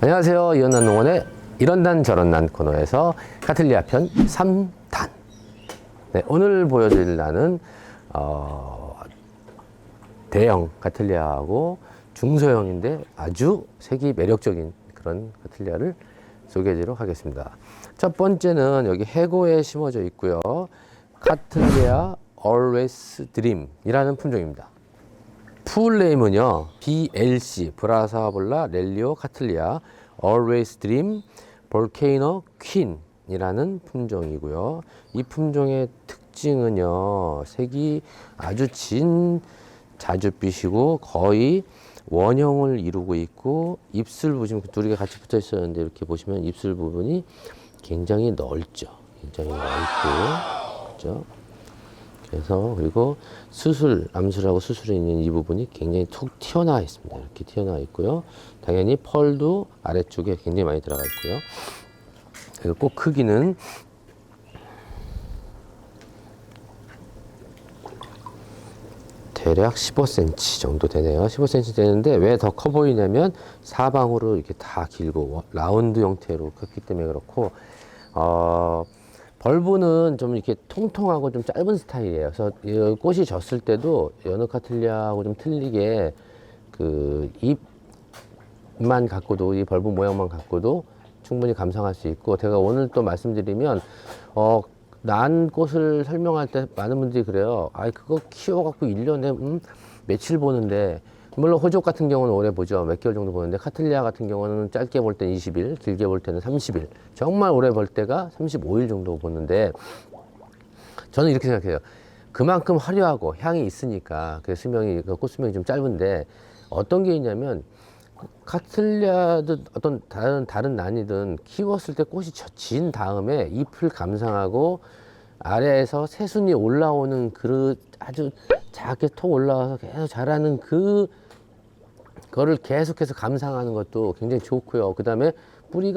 안녕하세요. 이현난 농원의 이런난 저런난 코너에서 카틀리아 편 3단. 네, 오늘 보여드릴 난은 대형 카틀리아하고 중소형인데 아주 색이 매력적인 그런 카틀리아를 소개해드리도록 하겠습니다. 첫 번째는 여기 해고에 심어져 있고요. 카틀리아 Always Dream 이라는 품종입니다. 풀네임은요, BLC, 브라사볼라 렐리오 카틀리아 Always Dream 볼케이노 퀸이라는 품종이고요. 이 품종의 특징은요, 색이 아주 진 자줏빛이고 거의 원형을 이루고 있고, 입술 부분 두 개가 같이 붙어 있었는데 이렇게 보시면 입술 부분이 굉장히 넓죠. 굉장히 넓고, 그렇죠? 그래서 그리고 암술하고 수술이 있는 이 부분이 굉장히 툭 튀어나와 있습니다. 이렇게 튀어나와 있고요. 당연히 펄도 아래쪽에 굉장히 많이 들어가 있고요. 그리고 꼭 크기는 대략 15cm 정도 되네요. 15cm 되는데 왜 더 커 보이냐면 사방으로 이렇게 다 길고 라운드 형태로 컸기 때문에 그렇고, 벌브는 좀 이렇게 통통하고 좀 짧은 스타일이에요. 그래서 꽃이 졌을 때도 여느 카틀리아하고 좀 틀리게 그 잎만 갖고도, 이 벌브 모양만 갖고도 충분히 감상할 수 있고, 제가 오늘 또 말씀드리면 난 꽃을 설명할 때 많은 분들이 그래요. 그거 키워갖고 1년에 며칠 보는데, 물론 호족 같은 경우는 오래 보죠. 몇 개월 정도 보는데, 카틀리아 같은 경우는 짧게 볼 때는 20일, 길게 볼 때는 30일, 정말 오래 볼 때가 35일 정도 보는데, 저는 이렇게 생각해요. 그만큼 화려하고 향이 있으니까 그 꽃 수명이 좀 짧은데, 어떤 게 있냐면 카틀리아든 어떤 다른 난이든 키웠을 때 꽃이 진 다음에 잎을 감상하고 아래에서 새순이 올라오는 아주 작게 톡 올라와서 계속 자라는 그거를 계속해서 감상하는 것도 굉장히 좋고요. 그 다음에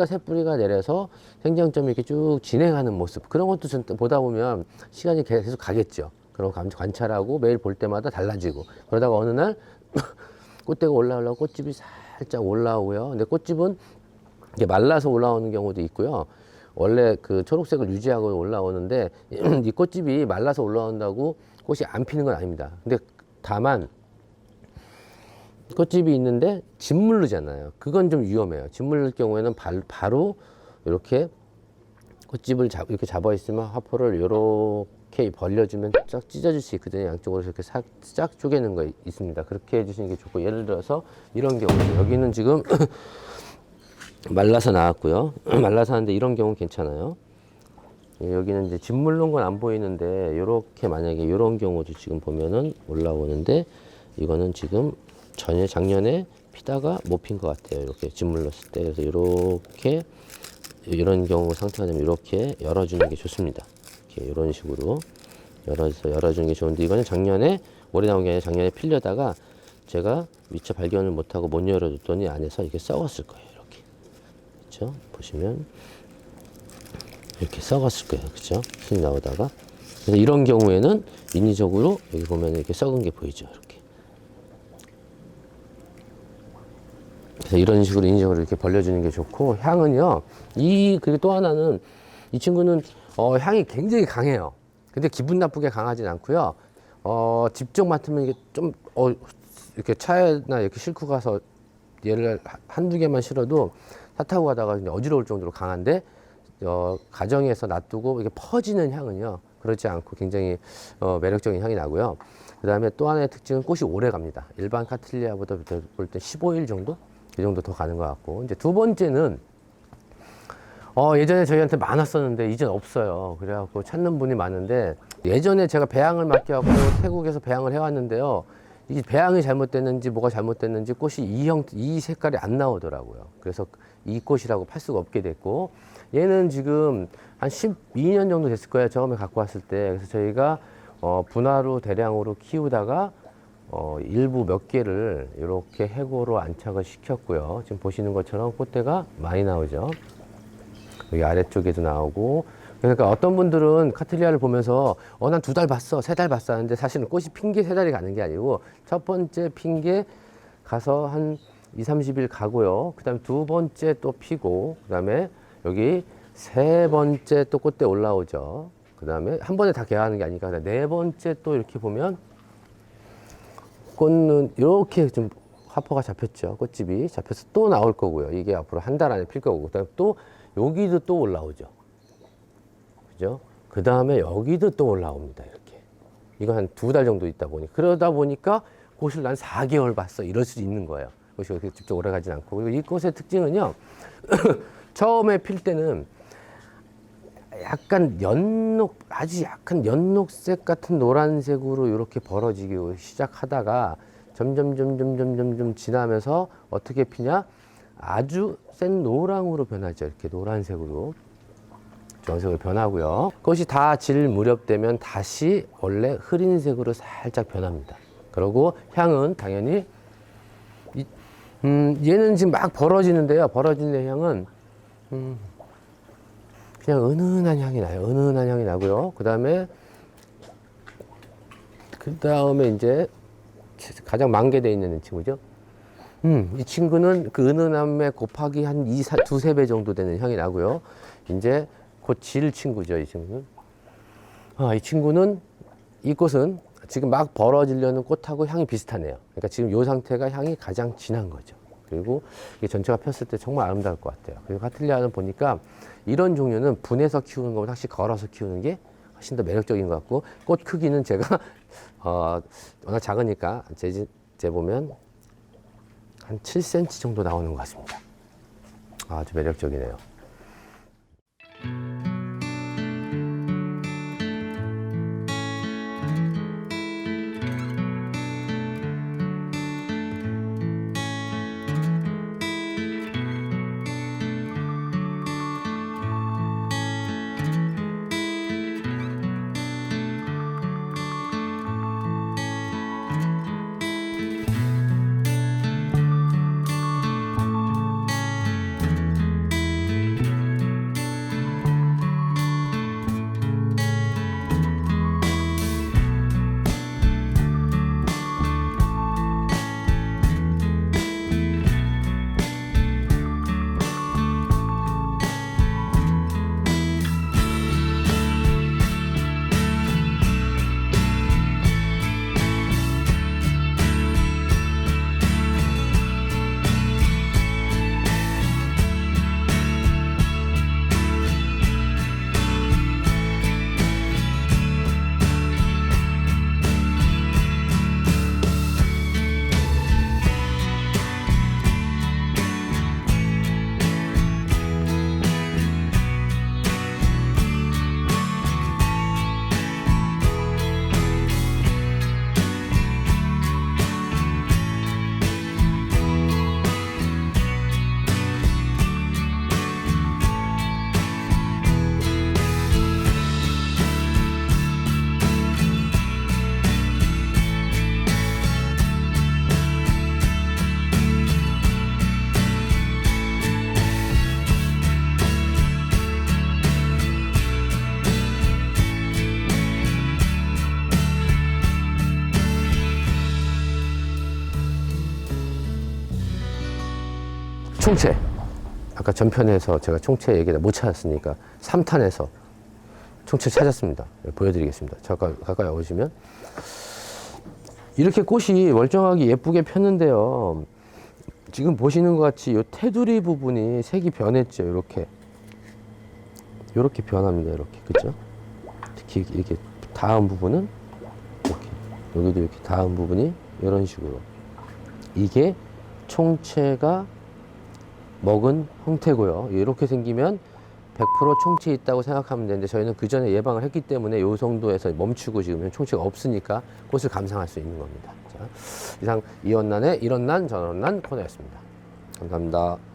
새 뿌리가 내려서 생장점이 이렇게 쭉 진행하는 모습, 그런 것도 보다 보면 시간이 계속 가겠죠. 그런 거 관찰하고 매일 볼 때마다 달라지고, 그러다가 어느 날 꽃대가 올라오려고 꽃집이 살짝 올라오고요. 근데 꽃집은 이게 말라서 올라오는 경우도 있고요. 원래 그 초록색을 유지하고 올라오는데, 이 꽃집이 말라서 올라온다고 꽃이 안 피는 건 아닙니다. 근데 다만 꽃집이 있는데 짓무르잖아요. 그건 좀 위험해요. 짓무를 경우에는 바로 이렇게 꽃집을 이렇게 잡아 있으면 화포를 이렇게 벌려주면 쫙 찢어질 수 있거든요. 양쪽으로 이렇게 쫙 쪼개는 거 있습니다. 그렇게 해주시는 게 좋고, 예를 들어서 이런 경우, 여기는 지금 말라서 나왔고요. 말라서 하는데 이런 경우 괜찮아요. 여기는 이제 짓물른 건 안 보이는데, 이렇게 만약에 이런 경우도 지금 보면은 올라오는데, 이거는 지금 작년에 피다가 못 핀 것 같아요. 이렇게 짓물렀을 때. 그래서 이렇게 이런 경우 상태가 되면 이렇게 열어주는 게 좋습니다. 이렇게 이런 식으로 열어주는 게 좋은데, 이거는 올해 나온 게 아니라 작년에 필려다가 제가 미처 발견을 못하고 못 열어줬더니 안에서 이게 썩었을 거예요. 이렇게. 그렇죠? 보시면 이렇게 썩었을 거예요. 그렇죠? 순이 나오다가. 그래서 이런 경우에는 인위적으로 여기 보면 이렇게 썩은 게 보이죠. 이렇게. 그래서 이런 식으로 인위적으로 이렇게 벌려주는 게 좋고, 향은요, 그리고 또 하나는, 이 친구는 향이 굉장히 강해요. 근데 기분 나쁘게 강하진 않고요. 직접 맡으면 이게 좀 이렇게 차에나 이렇게 싣고 가서 얘를 한두 개만 실어도 차 타고 가다가 어지러울 정도로 강한데, 가정에서 놔두고 이게 퍼지는 향은요, 그렇지 않고 굉장히 매력적인 향이 나고요. 그 다음에 또 하나의 특징은 꽃이 오래 갑니다. 일반 카틀리아보다 볼 때 15일 정도? 이 정도 더 가는 것 같고, 이제 두 번째는 예전에 저희한테 많았었는데 이젠 없어요. 그래갖고 찾는 분이 많은데, 예전에 제가 배양을 맡겨갖고 태국에서 배양을 해왔는데요, 이게 배양이 잘못됐는지 뭐가 잘못됐는지 꽃이 이 색깔이 안 나오더라고요. 그래서 이 꽃이라고 팔 수가 없게 됐고, 얘는 지금 한 12년 정도 됐을 거예요. 처음에 갖고 왔을 때. 그래서 저희가 분화로 대량으로 키우다가 일부 몇 개를 이렇게 해고로 안착을 시켰고요. 지금 보시는 것처럼 꽃대가 많이 나오죠. 여기 아래쪽에도 나오고. 그러니까 어떤 분들은 카틀리아를 보면서 난 2달 봤어, 3달 봤어 하는데, 사실은 꽃이 핀 게 3달이 가는 게 아니고, 첫 번째 핀 게 가서 한 2, 30일 가고요. 그 다음에 두 번째 또 피고, 그 다음에 여기 세 번째 또 꽃대 올라오죠. 그 다음에 한 번에 다 개화하는 게 아니니까 네 번째 또 이렇게 보면 꽃은 이렇게 좀 화포가 잡혔죠. 꽃집이 잡혀서 또 나올 거고요. 이게 앞으로 한 달 안에 필 거고. 그 다음에 또 여기도 또 올라오죠. 그죠? 그 다음에 여기도 또 올라옵니다. 이렇게. 이거 한 2달 정도 있다 보니. 그러다 보니까 꽃을 난 4개월 봤어. 이럴 수 있는 거예요. 꽃이 그렇게 직접 오래 가진 않고. 그리고 이 꽃의 특징은요. 처음에 필 때는 약간 아주 약간 연녹색 같은 노란색으로 이렇게 벌어지기 시작하다가 점점 지나면서 어떻게 피냐? 아주 센 노랑으로 변하죠. 이렇게 노란색으로. 주황색으로 변하고요. 꽃이 다 질 무렵 되면 다시 원래 흐린색으로 살짝 변합니다. 그리고 향은 당연히 얘는 지금 막 벌어지는데요. 벌어지는 향은 그냥 은은한 향이 나요. 은은한 향이 나고요. 그 다음에 이제 가장 만개되어 있는 친구죠. 이 친구는 그 은은함에 곱하기 한 2, 3배 정도 되는 향이 나고요. 이제 곧 질 친구죠. 이 친구는. 이 꽃은 지금 막 벌어지려는 꽃하고 향이 비슷하네요. 그러니까 지금 이 상태가 향이 가장 진한 거죠. 그리고 이게 전체가 폈을 때 정말 아름다울 것 같아요. 그리고 카틀리아는 보니까 이런 종류는 분해서 키우는 것보다 확실히 걸어서 키우는 게 훨씬 더 매력적인 것 같고, 꽃 크기는 제가 워낙 작으니까 재보면 한 7cm 정도 나오는 것 같습니다. 아주 매력적이네요. 총채. 아까 전편에서 제가 총채 얘기를 못 찾았으니까 3탄에서 총채 찾았습니다. 보여드리겠습니다. 잠깐 가까이 오시면 이렇게 꽃이 멀쩡하게 예쁘게 폈는데요. 지금 보시는 것 같이 이 테두리 부분이 색이 변했죠. 이렇게 변합니다. 이렇게, 그죠? 특히 이렇게 닿은 부분은 이렇게, 여기도 이렇게 닿은 부분이 이런 식으로. 이게 총채가 먹은 형태고요. 이렇게 생기면 100% 총채 있다고 생각하면 되는데, 저희는 그 전에 예방을 했기 때문에 이 정도에서 멈추고 지금 총채가 없으니까 꽃을 감상할 수 있는 겁니다. 자, 이상 이원난의 이런난 저런난 코너였습니다. 감사합니다.